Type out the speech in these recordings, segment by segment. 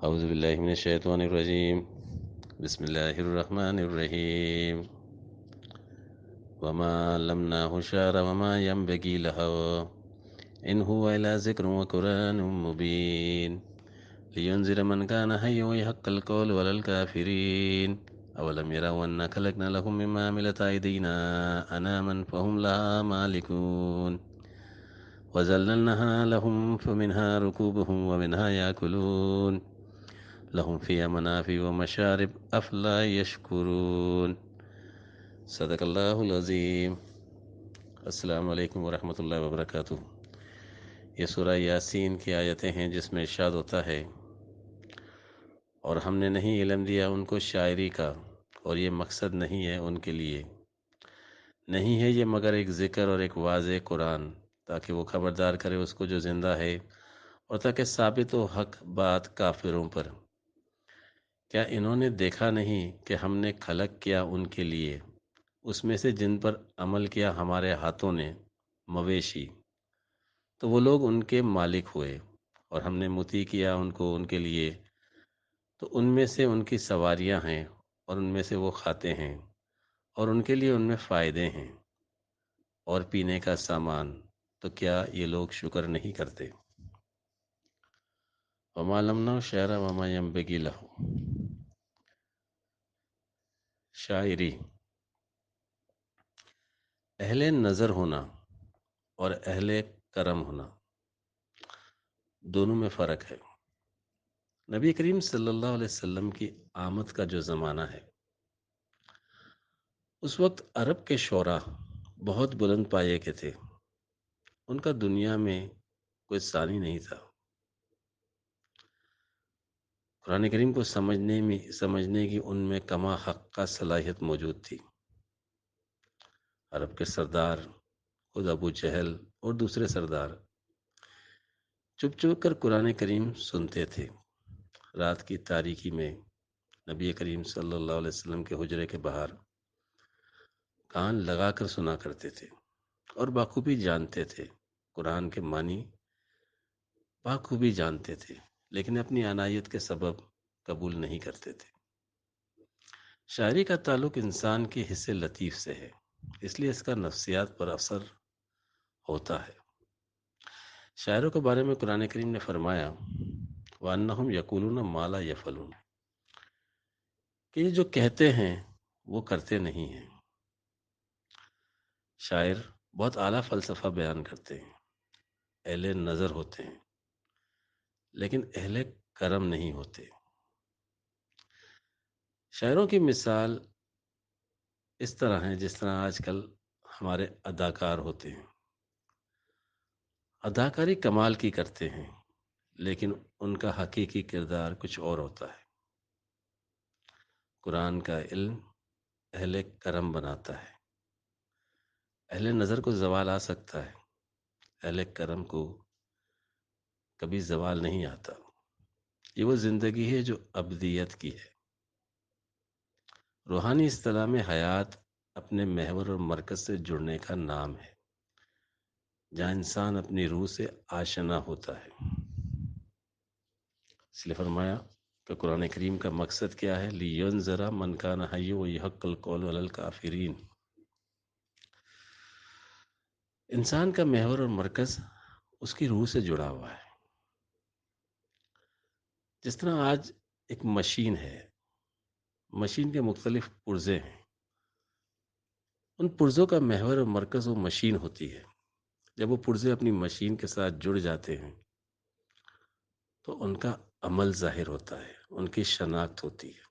اعوذ باللہ من الشیطان الرجیم بسم اللہ الرحمن الرحیم وما علمناه الشعر وما ينبغي له إن هو إلا ذكر وقرآن مبين لينذر من كان حيا ويحق القول على الكافرين أولم يروا أنا خلقنا لهم مما عملت أيدينا أنعاما فهم لها مالكون وذللناها لهم فمنها ركوبهم ومنها يأكلون لهم فيها منافع ومشارب أفلا يشكرون صدق اللہ العظیم۔ السلام علیکم ورحمۃ اللہ وبرکاتہ۔ یہ سورہ یاسین کی آیتیں ہیں جس میں ارشاد ہوتا ہے، اور ہم نے نہیں علم دیا ان کو شاعری کا، اور یہ مقصد نہیں ہے ان کے لیے، نہیں ہے یہ مگر ایک ذکر اور ایک واضح قرآن، تاکہ وہ خبردار کرے اس کو جو زندہ ہے، اور تاکہ ثابت ہو حق بات کافروں پر۔ کیا انہوں نے دیکھا نہیں کہ ہم نے خلق کیا ان کے لیے، اس میں سے جن پر عمل کیا ہمارے ہاتھوں نے، مویشی، تو وہ لوگ ان کے مالک ہوئے، اور ہم نے مطیع کیا ان کو ان کے لیے، تو ان میں سے ان کی سواریاں ہیں، اور ان میں سے وہ کھاتے ہیں، اور ان کے لیے ان میں فائدے ہیں، اور پینے کا سامان، تو کیا یہ لوگ شکر نہیں کرتے؟ وما علمناه الشعر وما ينبغي له۔ شاعری، اہل نظر ہونا اور اہل کرم ہونا، دونوں میں فرق ہے۔ نبی کریم صلی اللہ علیہ وسلم کی آمد کا جو زمانہ ہے، اس وقت عرب کے شعراء بہت بلند پایے کے تھے، ان کا دنیا میں کوئی ثانی نہیں تھا۔ قرآن کریم کو سمجھنے کی ان میں کما حق کا صلاحیت موجود تھی۔ عرب کے سردار، خود ابو جہل اور دوسرے سردار، چپ چپ کر قرآن کریم سنتے تھے۔ رات کی تاریکی میں نبی کریم صلی اللہ علیہ وسلم کے حجرے کے باہر کان لگا کر سنا کرتے تھے، اور بخوبی جانتے تھے، قرآن کے معنی بخوبی جانتے تھے، لیکن اپنی عنایت کے سبب قبول نہیں کرتے تھے۔ شاعری کا تعلق انسان کے حصے لطیف سے ہے، اس لیے اس کا نفسیات پر اثر ہوتا ہے۔ شاعروں کے بارے میں قرآن کریم نے فرمایا وَأَنَّهُمْ يَقُولُونَ مَا لَا يَفْعَلُونَ، کہ یہ جو کہتے ہیں وہ کرتے نہیں ہیں۔ شاعر بہت اعلیٰ فلسفہ بیان کرتے ہیں، اہل نظر ہوتے ہیں، لیکن اہل کرم نہیں ہوتے۔ شاعروں کی مثال اس طرح ہے جس طرح آج کل ہمارے اداکار ہوتے ہیں، اداکاری کمال کی کرتے ہیں، لیکن ان کا حقیقی کردار کچھ اور ہوتا ہے۔ قرآن کا علم اہل کرم بناتا ہے۔ اہل نظر کو زوال آ سکتا ہے، اہل کرم کو کبھی زوال نہیں آتا۔ یہ وہ زندگی ہے جو ابدیت کی ہے۔ روحانی اصطلاح میں حیات اپنے محور اور مرکز سے جڑنے کا نام ہے، جہاں انسان اپنی روح سے آشنا ہوتا ہے۔ اس لیے فرمایا کہ قرآن کریم کا مقصد کیا ہے؟ لِيُنذِرَ مَنْ كَانَ حَيًّا وَيُحِقَّ الْقَوْلُ عَلَى الْكَافِرِينَ۔ انسان کا محور اور مرکز اس کی روح سے جڑا ہوا ہے۔ جس طرح آج ایک مشین ہے، مشین کے مختلف پرزے ہیں، ان پرزوں کا محور اور مرکز وہ مشین ہوتی ہے۔ جب وہ پرزے اپنی مشین کے ساتھ جڑ جاتے ہیں تو ان کا عمل ظاہر ہوتا ہے، ان کی شناخت ہوتی ہے۔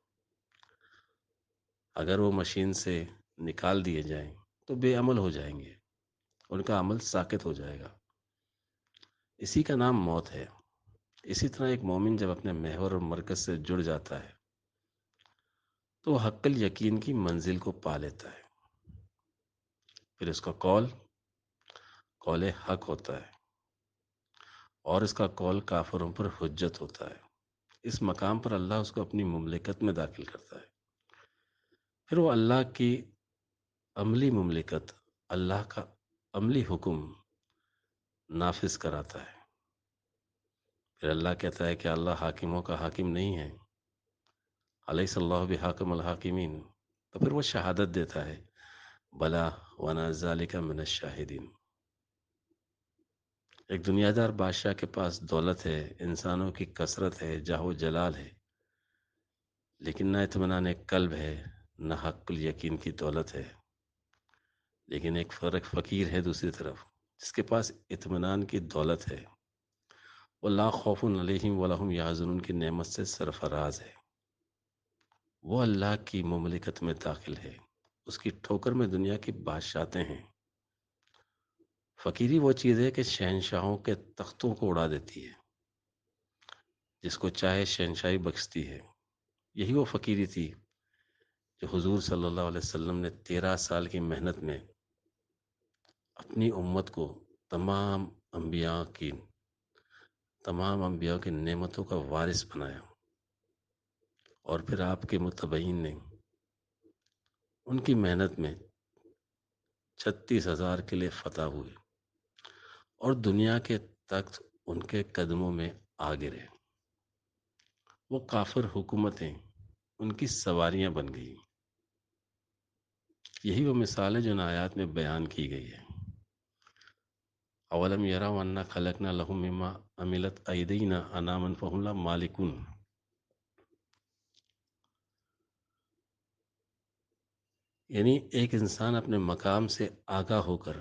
اگر وہ مشین سے نکال دیے جائیں تو بے عمل ہو جائیں گے، ان کا عمل ساقط ہو جائے گا۔ اسی کا نام موت ہے۔ اسی طرح ایک مومن جب اپنے محور اور مرکز سے جڑ جاتا ہے تو وہ حق الیقین کی منزل کو پا لیتا ہے۔ پھر اس کا قول حق ہوتا ہے، اور اس کا قول کافروں پر حجت ہوتا ہے۔ اس مقام پر اللہ اس کو اپنی مملکت میں داخل کرتا ہے۔ پھر وہ اللہ کی عملی مملکت، اللہ کا عملی حکم نافذ کراتا ہے۔ پھر اللہ کہتا ہے کہ اللہ حاکموں کا حاکم نہیں ہے، الیس اللہ بحاکم الحاکمین، تو پھر وہ شہادت دیتا ہے، بلا وانا ذالک من الشاہدین۔ ایک دنیا دار بادشاہ کے پاس دولت ہے، انسانوں کی کثرت ہے، جاہ و جلال ہے، لیکن نہ اطمینان قلب ہے، نہ حق الیقین کی دولت ہے۔ لیکن ایک فرق فقیر ہے دوسری طرف، جس کے پاس اطمینان کی دولت ہے، وہ لا خوف علیہم ولا هم یحزنون کی نعمت سے سرفراز ہے، وہ اللہ کی مملکت میں داخل ہے، اس کی ٹھوکر میں دنیا کی بادشاہتیں ہیں۔ فقیری وہ چیز ہے کہ شہنشاہوں کے تختوں کو اڑا دیتی ہے، جس کو چاہے شہنشاہی بخشتی ہے۔ یہی وہ فقیری تھی جو حضور صلی اللہ علیہ وسلم نے 13 سال کی محنت میں اپنی امت کو تمام انبیاء کی نعمتوں کا وارث بنایا، اور پھر آپ کے متبعین نے ان کی محنت میں 36,000 کے لیے فتح ہوئے، اور دنیا کے تخت ان کے قدموں میں آ گرے۔ وہ کافر حکومتیں ان کی سواریاں بن گئیں۔ یہی وہ مثال ہے جو ان آیات میں بیان کی گئی ہے۔ اولم یروا انا خلقنا لهم مما عملت ایدینا انعاما فهم لها مالکون۔ یعنی ایک انسان اپنے مقام سے آگاہ ہو کر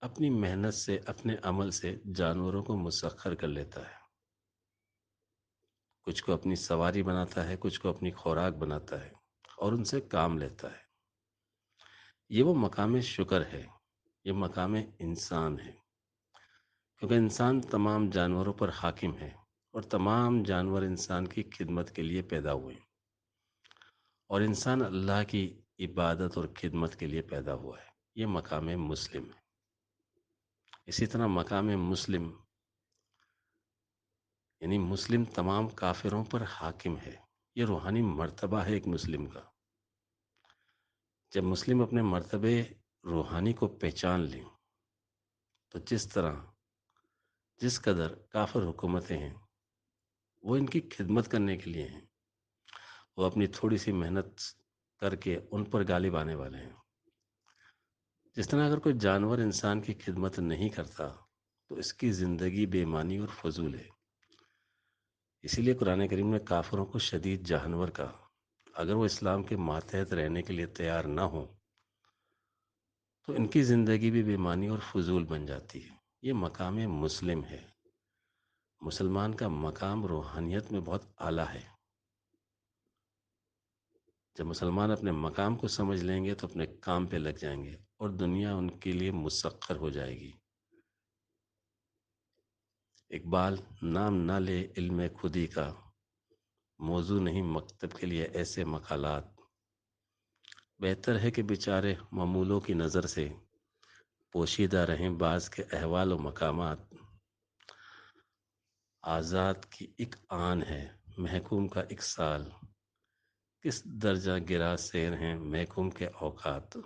اپنی محنت سے، اپنے عمل سے جانوروں کو مسخر کر لیتا ہے، کچھ کو اپنی سواری بناتا ہے، کچھ کو اپنی خوراک بناتا ہے، اور ان سے کام لیتا ہے۔ یہ وہ مقام شکر ہے، یہ مقام انسان ہے، کیونکہ انسان تمام جانوروں پر حاکم ہے، اور تمام جانور انسان کی خدمت کے لیے پیدا ہوئے ہیں، اور انسان اللہ کی عبادت اور خدمت کے لیے پیدا ہوا ہے۔ یہ مقام مسلم ہے۔ اسی طرح مقام مسلم یعنی مسلم تمام کافروں پر حاکم ہے۔ یہ روحانی مرتبہ ہے ایک مسلم کا۔ جب مسلم اپنے مرتبے روحانی کو پہچان لیں تو جس قدر کافر حکومتیں ہیں وہ ان کی خدمت کرنے کے لیے ہیں، وہ اپنی تھوڑی سی محنت کر کے ان پر غالب آنے والے ہیں۔ جس طرح اگر کوئی جانور انسان کی خدمت نہیں کرتا تو اس کی زندگی بے معنی اور فضول ہے۔ اسی لیے قرآن کریم نے کافروں کو شدید جانور کہا۔ اگر وہ اسلام کے ماتحت رہنے کے لیے تیار نہ ہوں تو ان کی زندگی بھی بے معنی اور فضول بن جاتی ہے۔ یہ مقام مسلم ہے۔ مسلمان کا مقام روحانیت میں بہت اعلیٰ ہے۔ جب مسلمان اپنے مقام کو سمجھ لیں گے تو اپنے کام پہ لگ جائیں گے، اور دنیا ان کے لیے مسخر ہو جائے گی۔ اقبال: نام نہ لے علم خودی کا، موضوع نہیں مکتب کے لیے ایسے مقالات، بہتر ہے کہ بیچارے معمولوں کی نظر سے پوشیدہ رہیں بعض کے احوال و مقامات۔ آزاد کی ایک آن ہے محکوم کا ایک سال، کس درجہ گرا سیر ہیں محکوم کے اوقات۔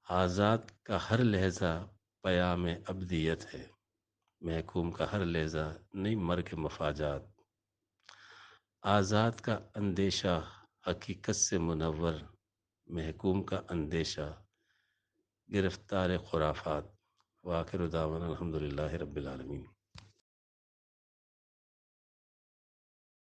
آزاد کا ہر لہجہ پیام ابدیت ہے، محکوم کا ہر لہجہ نئی مرگ مفاجات۔ آزاد کا اندیشہ حقیقت سے منور، محکوم کا اندیشہ گرفتار خرافات۔ وآخر دعوانا الحمدللہ رب العالمین۔